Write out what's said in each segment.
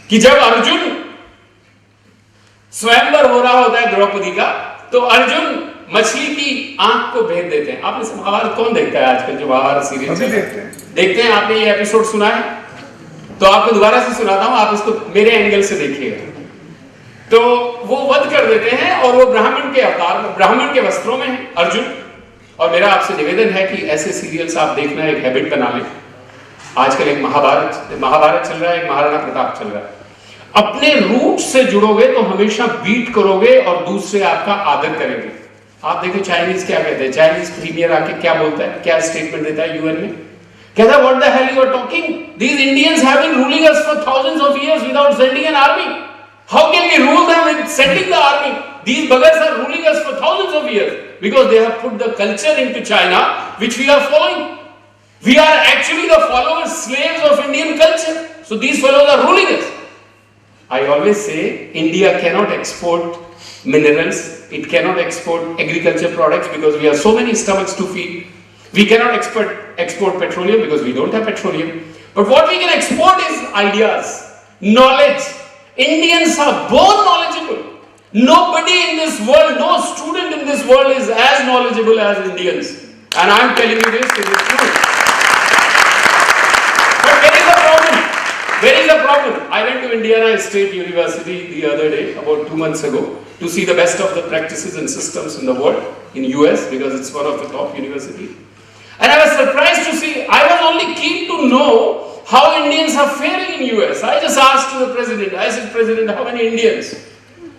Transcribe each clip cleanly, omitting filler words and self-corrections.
कि जब अर्जुन स्वयंवर हो रहा होता है द्रौपदी का, तो अर्जुन मछली की आंख को भेद देते हैं। आपने महाभारत कौन देखता है आजकल, जो महाभारत सीरियल देखते हैं? आपने ये एपिसोड सुना है? तो आपको दोबारा से सुनाता हूं, आप इसको मेरे एंगल से देखिएगा। तो वो वध कर देते हैं और वो ब्राह्मण के अवतार में, ब्राह्मण के वस्त्रों में है अर्जुन। और मेरा आपसे निवेदन है कि ऐसे सीरियल्स आप देखना एक हैबिट बना लें। आजकल एक महाभारत चल रहा है, एक महाराणा प्रताप चल रहा है। अपने रूट से जुड़ोगे तो हमेशा बीट करोगे और दूसरे आपका आदर करेंगे। आप देखो चाइनीज क्या कहते हैं, चाइनीज प्रीमियर आके क्या बोलता है, क्या स्टेटमेंट देता है यूएन में, कहता है what the hell you are talking, these Indians have been ruling us for thousands of years without sending an army, how can we rule them with sending the army, these buggers are ruling us for thousands of years because they have put the culture into China which we are following. We are actually the followers, slaves of Indian culture. So these fellows are ruling us. I always say India cannot export minerals, it cannot export agriculture products because we have so many stomachs to feed. We cannot export petroleum because we don't have petroleum. But what we can export is ideas, knowledge. Indians are born knowledgeable. Nobody in this world, no student in this world is as knowledgeable as Indians. And I am telling you this, it is true. But there is a problem. There is a problem. I went to Indiana State University the other day, about 2 months ago, to see the best of the practices and systems in the world in US because it's one of the top universities. And I was surprised to see, I was only keen to know how Indians are faring in US. I just asked the president, I said, President, how many Indians?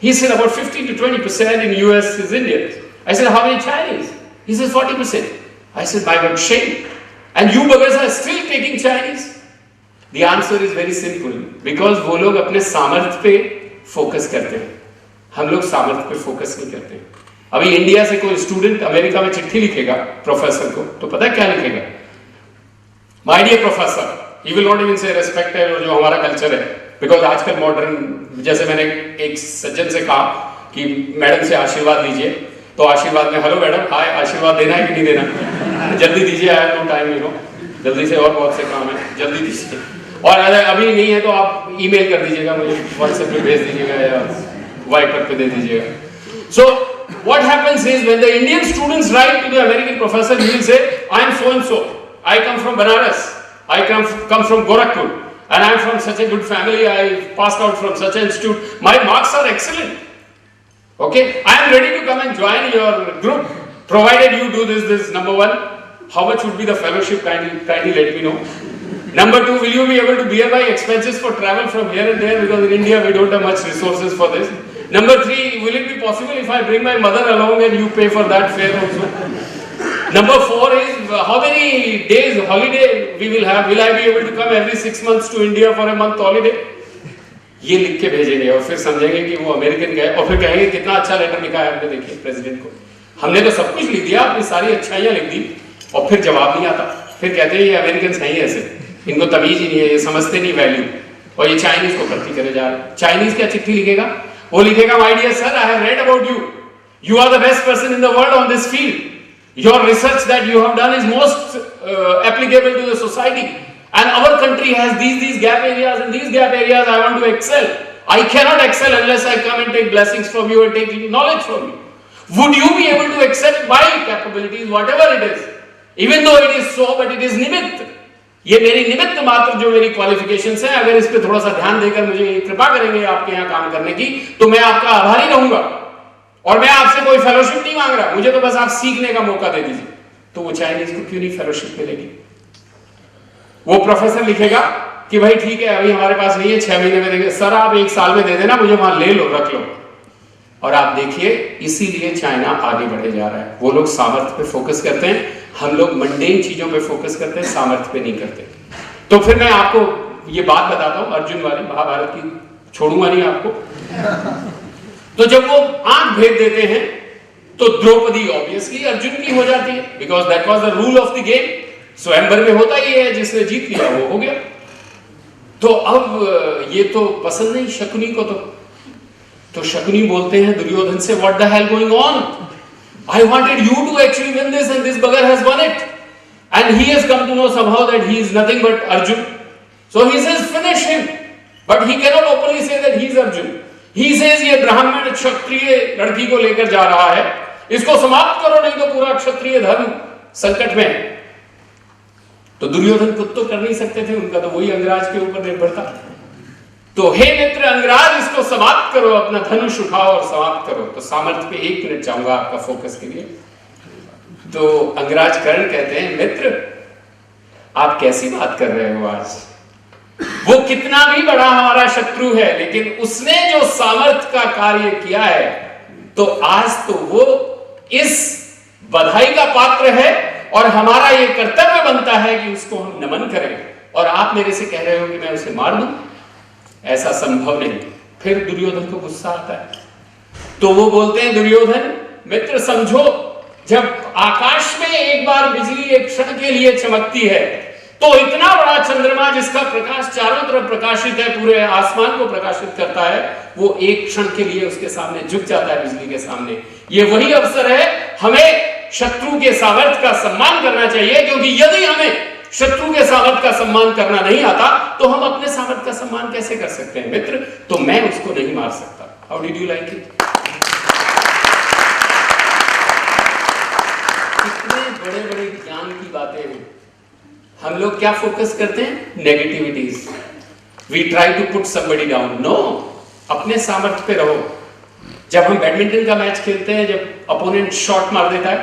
He said about 15 to 20% in US is Indians. I said, how many Chinese? He said 40%. I said, my God, shame. And you buggers are still taking Chinese? The answer is very simple. Because वो लोग अपने सामर्थ्य पे focus करते हैं, हम लोग सामर्थ्य पे फोकस नहीं करते। अभी इंडिया से कोई स्टूडेंट अमेरिका में चिट्ठी लिखेगा प्रोफेसर को, तो पता है क्या लिखेगा? My dear professor, he will not even say respected और जो हमारा कल्चर है, बिकॉज आजकल मॉडर्न, जैसे मैंने एक सज्जन से कहा कि मैडम से आशीर्वाद लीजिए, तो आशीर्वाद में हेलो मैडम, हाय, आशीर्वाद देना है कि नहीं देना, जल्दी दीजिए, I have no time, you know, जल्दी से, और बहुत से काम है, जल्दी दीजिए। और अगर अभी नहीं है तो आप ईमेल कर दीजिएगा, मुझे व्हाट्सएप पे भेज दीजिएगा या वाइपर पे दे दीजिएगा। So what happens is when the Indian students write to the American professor, he will say I am so and so, I come from Banaras, I come from Gorakhpur, and I am from such a good family, I passed out from such an institute, my marks are excellent. Okay, I am ready to come and join your group, provided you do this. Number one, how much would be the fellowship? Kindly let me know. Number two, will you be able to bear my expenses for travel from here and there, because in India we don't have much resources for this. Number three, will it be possible if I bring my mother along and you pay for that fare also? Number four is how many days holiday we will have? Will I be able to come every 6 months to India for a month holiday? ये लिख के भेजेंगे और फिर समझेंगे कि वो American गए और फिर कहेंगे कितना अच्छा लेटर लिखा है हमने, देखिए प्रेसिडेंट को, हमने तो सब कुछ लिख दिया, अपनी सारी अच्छाइयाँ लिख दी, और फिर जवाब नहीं आता। फिर कहते हैं ये अमेरिकन हैं ही ऐसे, इनको तमीज ही नहीं है, ये समझते नहीं वैल्यू, और ये चाइनीज को भर्ती करे जा रहे। चाइनीज क्या चिट्ठी लिखेगा? वो लिखेगा, my dear sir, I have read about you, you are the best person in the world on this field, your research that you have done is most applicable to the society, and our country has these gap areas, and these gap areas I want to excel. I cannot excel unless I come and take blessings from you and take knowledge from you. Would you be able to accept my capabilities, whatever it is, even though it is so, but it is निमित्त, ये मेरी निमित्त मात्र जो मेरी qualifications हैं, अगर इस पे थोड़ा सा ध्यान देकर मुझे कृपा करेंगे आपके यहाँ काम करने की, तो मैं आपका आभारी रहूंगा, और मैं आपसे कोई फेलोशिप नहीं मांग रहा, मुझे तो बस आप सीखने का मौका दे दीजिए। तो वो चाइनीज को क्यों नहीं फेलोशिप मिलेगी? वो प्रोफेसर लिखेगा कि भाई ठीक है, अभी हमारे पास नहीं है, 6 महीने में देंगे, सर आप 1 साल में दे देना, मुझे वहां ले लो, रख लो। और आप देखिए, इसीलिए चाइना आगे बढ़े जा रहा है। वो लोग सामर्थ्य पे फोकस करते हैं, हम लोग मंडेन चीजों पे फोकस करते हैं, सामर्थ्य पे नहीं करते। तो फिर मैं आपको ये बात बताता हूं अर्जुन वाली, महाभारत की, छोड़ूंगा नहीं आपको। तो जब वो आंख भेद देते हैं तो द्रौपदी ऑब्वियसली अर्जुन की हो जाती है, because that was the rule of the game. स्वयंवर में होता ही है, जिसने जीत लिया वो हो गया। तो अब ये तो पसंद नहीं शकुनी को, तो शकुनी बोलते हैं दुर्योधन से, what the hell going on, I wanted you to actually win this and this bugger has won it, and he has come to know somehow that he is nothing but Arjun, so he says finish him. but he cannot openly say that he is Arjun. He says ये ब्राह्मण क्षत्रिय लड़की को लेकर जा रहा है, इसको समाप्त करो नहीं तो पूरा क्षत्रिय धर्म संकट में है। तो दुर्योधन खुद तो कर नहीं सकते थे, उनका तो वही अंगराज के ऊपर निर्भर था। तो हे मित्र अंगराज, इसको समाप्त करो, अपना धनुष उठाओ और समाप्त करो। तो सामर्थ्य पे 1 मिनट चाहूंगा आपका फोकस के लिए। तो अंगराज कर्ण कहते हैं, मित्र आप कैसी बात कर रहे हो? आज वो कितना भी बड़ा हमारा शत्रु है, लेकिन उसने जो सामर्थ्य का कार्य किया है, तो आज तो वो इस बधाई का पात्र है और हमारा ये कर्तव्य बनता है कि उसको हम नमन करें। और आप मेरे से कह रहे हो कि मैं उसे मार दूं? ऐसा संभव नहीं। फिर दुर्योधन को गुस्सा आता है, तो वो बोलते हैं, दुर्योधन मित्र समझो, जब आकाश में एक बार बिजली एक क्षण के लिए चमकती है, तो इतना बड़ा चंद्रमा जिसका प्रकाश चारों तरफ प्रकाशित है, पूरे आसमान को प्रकाशित करता है, वो एक क्षण के लिए उसके सामने झुक जाता है, बिजली के सामने। ये वही अवसर है, हमें शत्रु के सामर्थ्य का सम्मान करना चाहिए, क्योंकि यदि हमें शत्रु के सामर्थ्य का सम्मान करना नहीं आता, तो हम अपने सामर्थ्य का सम्मान कैसे कर सकते हैं मित्र? तो मैं उसको नहीं मार सकता। How did you like it? कितने बड़े बड़े ज्ञान की बातें हैं। हम लोग क्या फोकस करते हैं? Negativities. We try to put somebody down. No, अपने सामर्थ्य पे रहो। जब हम बैडमिंटन का मैच खेलते हैं, जब अपोनेंट शॉट मार देता है,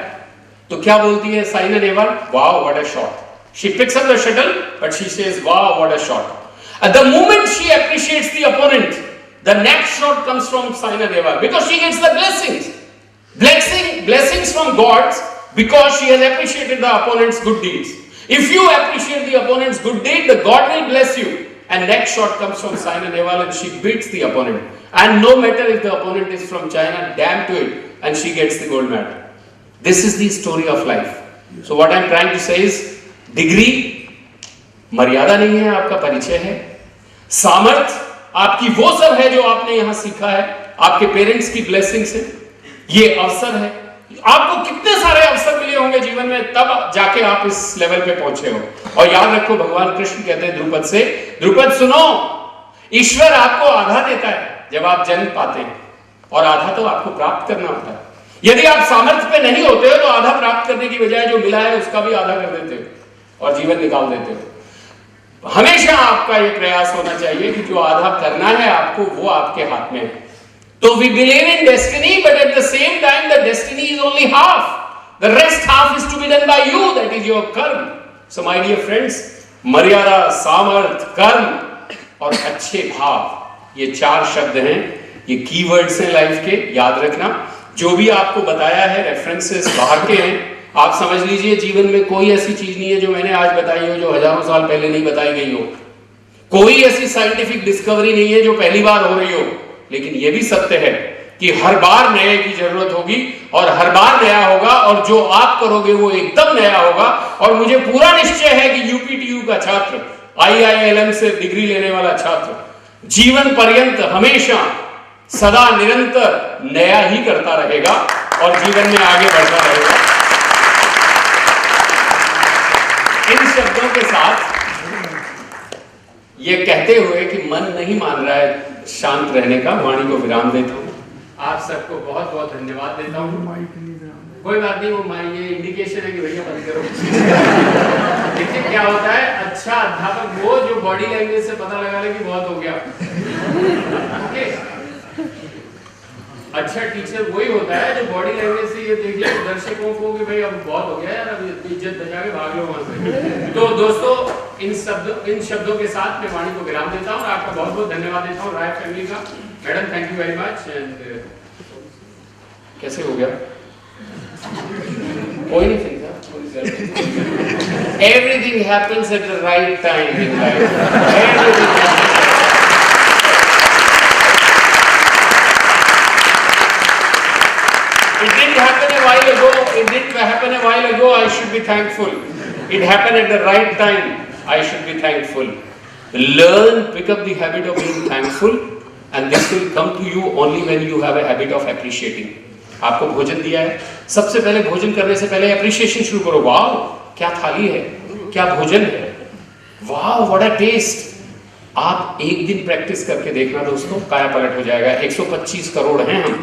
तो क्या बोलती है Saina Nehwal? Wow what a shot. She picks up the shuttle, but she says, wow, what a shot. At the moment she appreciates the opponent, the next shot comes from Saina Nehwal, because she gets the blessings. Blessings from gods, because she has appreciated the opponent's good deeds. If you appreciate the opponent's good deed, the god will bless you. And next shot comes from Saina Nehwal and she beats the opponent. And no matter if the opponent is from China, damn to it, and she gets the gold medal. This is the story of life. So what I'm trying to say is, degree मर्यादा नहीं है, आपका परिचय है। सामर्थ्य आपकी वो सब है जो आपने यहां सीखा है, आपके पेरेंट्स की ब्लेसिंग्स है, ये अवसर है। आपको कितने सारे अवसर मिले होंगे जीवन में, तब जाके आप इस लेवल पे पहुंचे हो। और याद रखो, भगवान कृष्ण कहते हैं द्रुपद से, द्रुपद सुनो, ईश्वर आपको आधा देता है जब आप जन्म पाते हैं, और आधा तो आपको प्राप्त करना होता है। यदि आप सामर्थ्य पे नहीं होते हो, तो आधा प्राप्त करने की बजाय जो मिला है उसका भी आधा कर देते हो और जीवन निकाल देते हो। हमेशा आपका यह प्रयास होना चाहिए कि जो आधा करना है आपको, वो आपके हाथ में है। तो we believe in destiny, but at the same time the destiny is only half. The rest half is to be done by you, that is your karma. So my dear friends, मर्यादा, सामर्थ्य, कर्म और अच्छे भाव, ये 4 शब्द हैं, ये कीवर्ड्स हैं लाइफ के। याद रखना, जो भी आपको बताया है रेफरेंसेस बाहर के हैं। आप समझ लीजिए, जीवन में कोई ऐसी चीज नहीं है जो मैंने आज बताई हो जो हजारों साल पहले नहीं बताई गई हो। कोई ऐसी साइंटिफिक डिस्कवरी नहीं है जो पहली बार हो रही हो। लेकिन यह भी सत्य है कि हर बार नए की जरूरत होगी और हर बार नया होगा, और जो आप करोगे वो एकदम नया होगा। और मुझे पूरा निश्चय है कि यूपीटीयू का छात्र, IILM से डिग्री लेने वाला छात्र जीवन पर्यंत हमेशा सदा निरंतर नया ही करता रहेगा और जीवन में आगे बढ़ता रहेगा। इन शब्दों के साथ ये कहते हुए कि मन नहीं मान रहा है शांत रहने का, वाणी को विराम देता हूँ। आप सबको बहुत बहुत धन्यवाद देता हूँ। कोई बात नहीं, वो ये इंडिकेशन है कि भैया बंद करो। देखिए क्या होता है, अच्छा अध्यापक वो जो बॉडी लैंग्वेज से पता लगा ले कि बहुत हो गया। अच्छा टीचर वही होता है जो बॉडी लैंग्वेज से ये देख ले दर्शकों को कि भाई अब बहुत हो गया यार, अब इज्जत बचा के भाग लो वहां से। तो दोस्तों, इन शब्दों के साथ मैं वाणी को विराम देता हूँ। आपका बहुत बहुत धन्यवाद देता हूँ राय फैमिली का। Madam thank you very much. And कैसे हो गया? कोई नहीं ठीक था। Everything happens at the right time in life. It didn't happen a while ago. It didn't happen a while ago. I should be thankful. It happened at the right time. I should be thankful. Learn, pick up the habit of being thankful, and this will come to you only when you have a habit of appreciating. आपको भोजन दिया है, सबसे पहले भोजन करने से पहले appreciation शुरू करो। वाह क्या थाली है, क्या भोजन है, वाह what a taste. आप एक दिन प्रैक्टिस करके देखना दोस्तों, काया पलट हो जाएगा। 125 करोड़ हैं हम,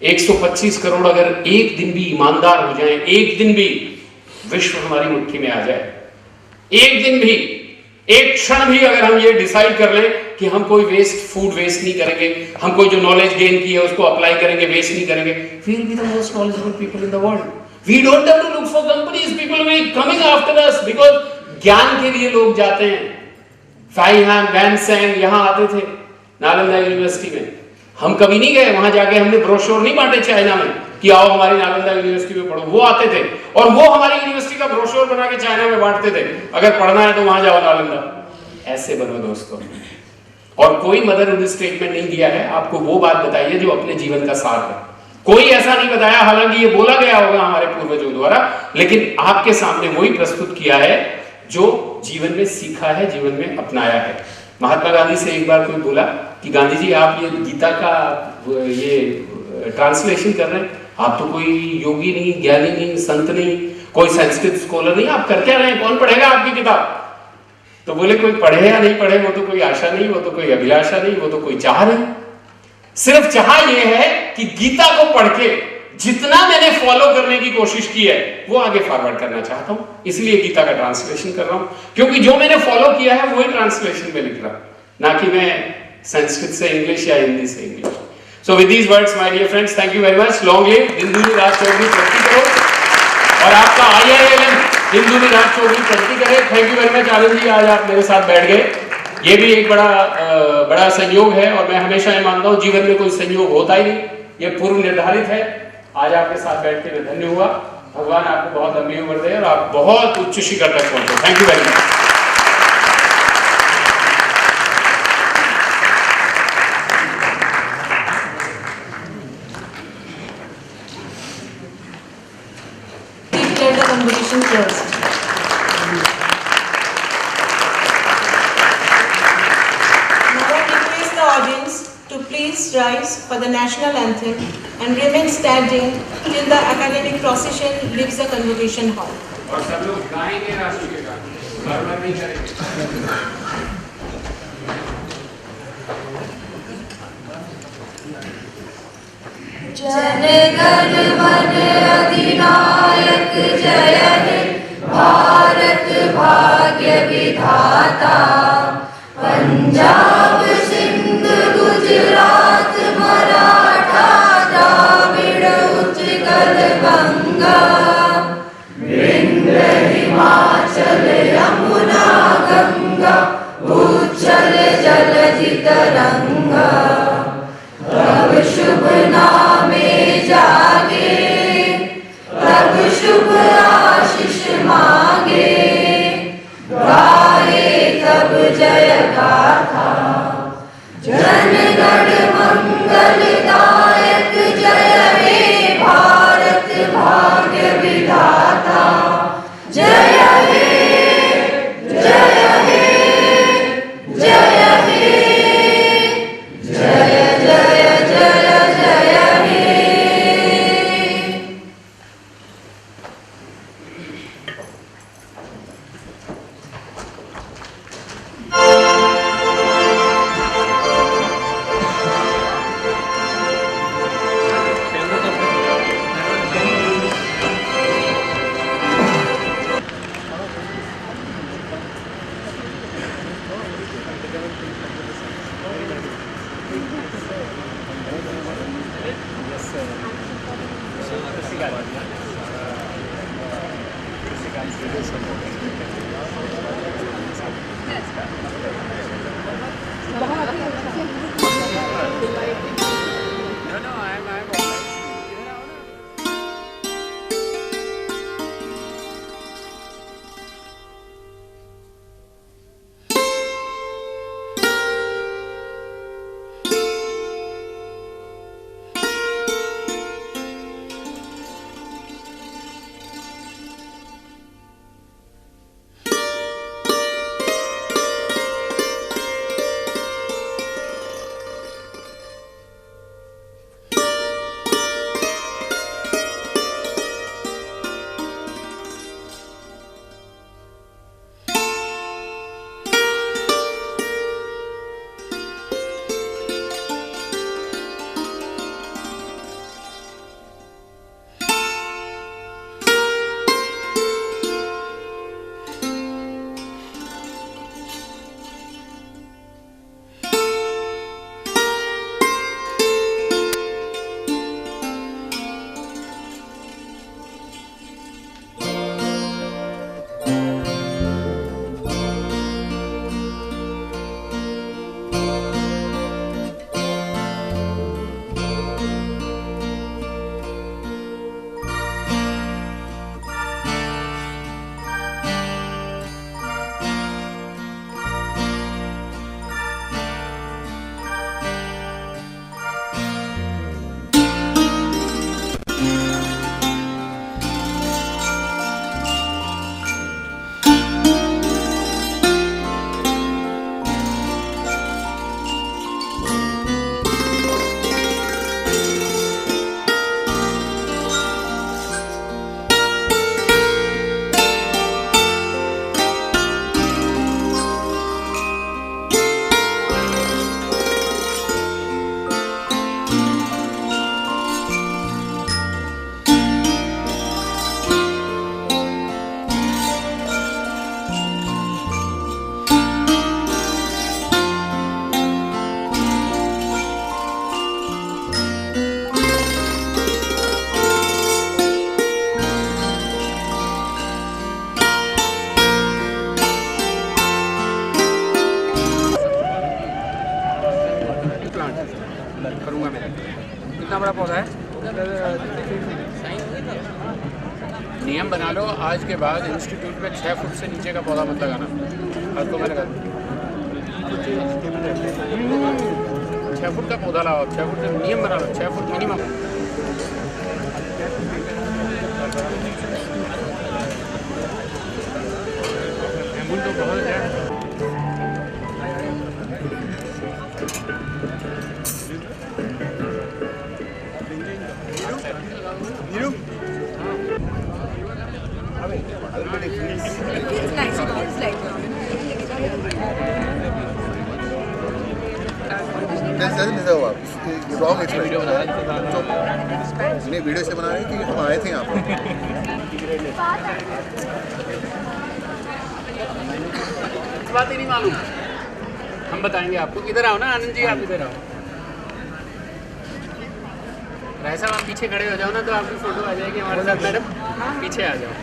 125 करोड़ अगर एक दिन भी ईमानदार हो जाएं, एक दिन भी विश्व हमारी मुट्ठी में आ जाए, एक दिन भी, एक क्षण भी अगर हम ये डिसाइड कर लें कि हम कोई फूड वेस्ट नहीं करेंगे, हम कोई जो नॉलेज गेन की है उसको अप्लाई करेंगे, वेस्ट नहीं करेंगे, we will be the most knowledgeable people in the world. We don't have to look for companies, people will be coming after us, because ज्ञान के लिए लोग जाते हैं। फाइहान वैनसेंग यहां आते थे नालंदा यूनिवर्सिटी में, हम कभी नहीं गए वहां, जाके हमने ब्रोशोर नहीं बांटे चाइना में कि आओ हमारी नालंदा यूनिवर्सिटी में पढ़ो, वो आते थे और वो हमारी यूनिवर्सिटी का ब्रोशोर बना के चाइना में बांटते थे, अगर पढ़ना है तो वहां जाओ नालंदा। ऐसे बनो दोस्तों। और कोई मदरहुड स्टेटमेंट नहीं दिया है, आपको वो बात बताइए जो अपने जीवन का सार है। कोई ऐसा नहीं बताया, हालांकि ये बोला गया होगा हमारे पूर्वजों द्वारा, लेकिन आपके सामने वही प्रस्तुत किया है जो जीवन में सीखा है, जीवन में अपनाया है। महात्मा गांधी से एक बार कोई बोला कि गांधी जी आप ये गीता का ये ट्रांसलेशन कर रहे हैं, आप तो कोई योगी नहीं, ज्ञानी नहीं, संत नहीं, कोई संस्कृत स्कॉलर नहीं, आप कर क्या रहे हैं, कौन पढ़ेगा आपकी किताब? तो बोले कोई पढ़े या नहीं पढ़े वो तो कोई आशा नहीं, वो तो कोई अभिलाषा नहीं, वो तो कोई चाह नहीं। सिर्फ चाह ये है कि गीता को पढ़ के जितना मैंने फॉलो करने की कोशिश की है वो आगे फॉरवर्ड करना चाहता हूं, इसलिए गीता का ट्रांसलेशन कर रहा हूं, क्योंकि जो मैंने फॉलो किया है वही ट्रांसलेशन में लिख रहा हूं, ना कि मैं संस्कृत से इंग्लिश या हिंदी से English. So with these words my dear friends, thank you very much. Long live Hinduni Raj Chaudhary, प्रगति करो, और आपका IILM हिंदुनी राज चौधरी प्रगति करे। Thank you very much Anand ji, आज आप मेरे साथ बैठ गए, ये भी एक बड़ा संयोग है, और मैं हमेशा ये मानता हूं जीवन में कोई संयोग होता ही नहीं, ये पूर्व निर्धारित है। आज आपके साथ बैठ के मैं धन्य हुआ, भगवान आपको बहुत लंबी उम्र दे और आप बहुत उच्च शिखर तक पहुंचे। Thank you very much. Competition closed. Now I request the audience to please rise for the national anthem and remain standing till the academic procession leaves the convocation hall. और सब लोग गाएंगे राष्ट्रीय गान, गड़बड़ नहीं करेंगे। जन गण मन अधिनायक जय हे भारत भाग्य विधाता। पंजाब सिंध गुजरात मराठा द्राविड़ उत्कल बंगा। विंध्य हिमाचल यमुना गंगा उच्चल जलधि तरंगा। तब शुभ नामे जागे तब शुभ आशीष मांगे। गाए तब जय गाथा जन गण मंगलदायक। जय हे भारत भाग्य विधाता। जय हे जय हे जय हे जय जय जय जय हे। करूँगा मैं। कितना बड़ा पौधा है? नियम बना लो, आज के बाद इंस्टीट्यूट में 6 फुट से नीचे का पौधा मत लगाना। आज तो मैं लगा दूँ 6 फुट का पौधा लाओ, 6 फुट से नियम बना लो, 6 फुट मिनिमम। एम्बुल तो बहुत है। रॉन्ग नहीं, वीडियो से बना रहे हैं कि हम आए थे यहाँ पर। इस बात ही नहीं मालूम, हम बताएंगे आपको। इधर आओ ना आनंद जी, आप इधर आओ। राय साहब आप पीछे खड़े हो जाओ ना, तो आपकी फोटो आ जाएगी हमारे साथ। मैडम पीछे आ जाओ।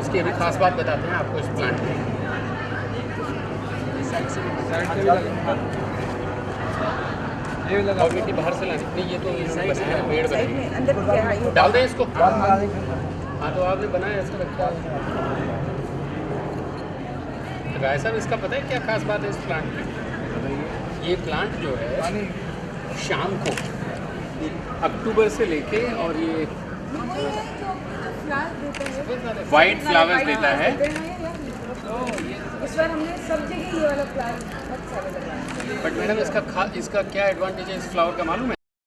इसकी अभी खास बात बताते हैं आपको इस प्लांट में। और मिट्टी बाहर से लानी नहीं, ये तो बस है, पेड़ बनेगी। डाल दें इसको। हाँ तो आपने बनाया इसको रखा। राय साहब इसका पता है क्या खास बात है इस प्लांट में? ये प्लांट जो है शाम को अक्टूबर से लेके और ये वाइट फ्लावर्स देता है। इस बार हमने सब जगह ये वाला प्लान बहुत सारे लगाए। बट मैडम इसका क्या एडवांटेज है इस फ्लावर का मालूम है?